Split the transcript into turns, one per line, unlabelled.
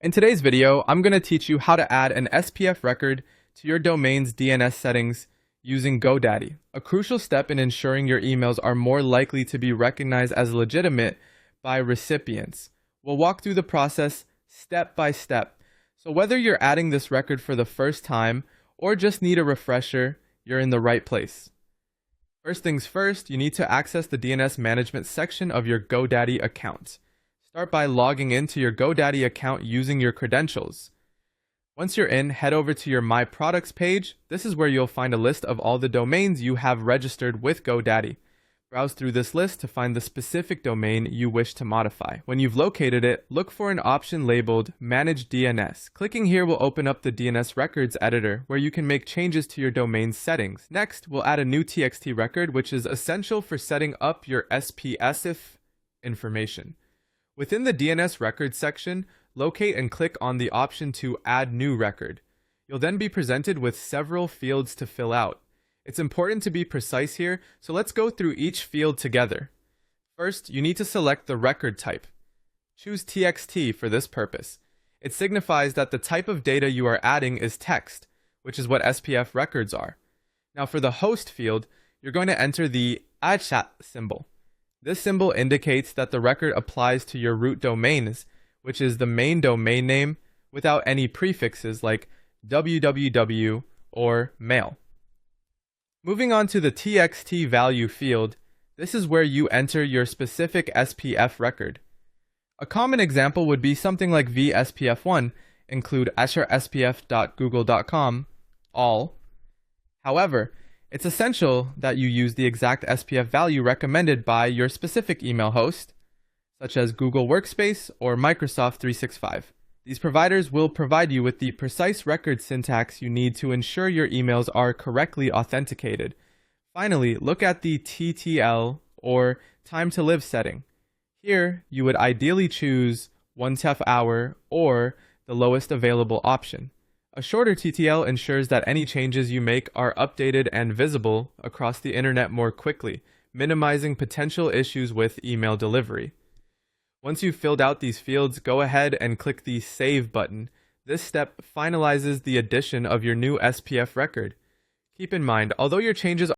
In today's video, I'm going to teach you how to add an SPF record to your domain's DNS settings using GoDaddy, a crucial step in ensuring your emails are more likely to be recognized as legitimate by recipients. We'll walk through the process step by step. So whether you're adding this record for the first time or just need a refresher, you're in the right place. First things first, you need to access the DNS management section of your GoDaddy account. Start by logging into your GoDaddy account using your credentials. Once you're in, head over to your My Products page. This is where you'll find a list of all the domains you have registered with GoDaddy. Browse through this list to find the specific domain you wish to modify. When you've located it, look for an option labeled Manage DNS. Clicking here will open up the DNS records editor where you can make changes to your domain's settings. Next, we'll add a new TXT record, which is essential for setting up your SPF information. Within the DNS records section, locate and click on the option to Add New Record. You'll then be presented with several fields to fill out. It's important to be precise here, so let's go through each field together. First, you need to select the record type. Choose TXT for this purpose. It signifies that the type of data you are adding is text, which is what SPF records are. Now for the host field, you're going to enter the @ symbol. This symbol indicates that the record applies to your root domains, which is the main domain name without any prefixes like www or mail. Moving on to the TXT value field, this is where you enter your specific SPF record. A common example would be something like vSPF1, include asherspf.google.com, all. However, it's essential that you use the exact SPF value recommended by your specific email host, such as Google Workspace or Microsoft 365. These providers will provide you with the precise record syntax you need to ensure your emails are correctly authenticated. Finally, look at the TTL or time to live setting. Here, you would ideally choose 1 TF-hour or the lowest available option. A shorter TTL ensures that any changes you make are updated and visible across the internet more quickly, minimizing potential issues with email delivery. Once you've filled out these fields, go ahead and click the Save button. This step finalizes the addition of your new SPF record. Keep in mind, although your changes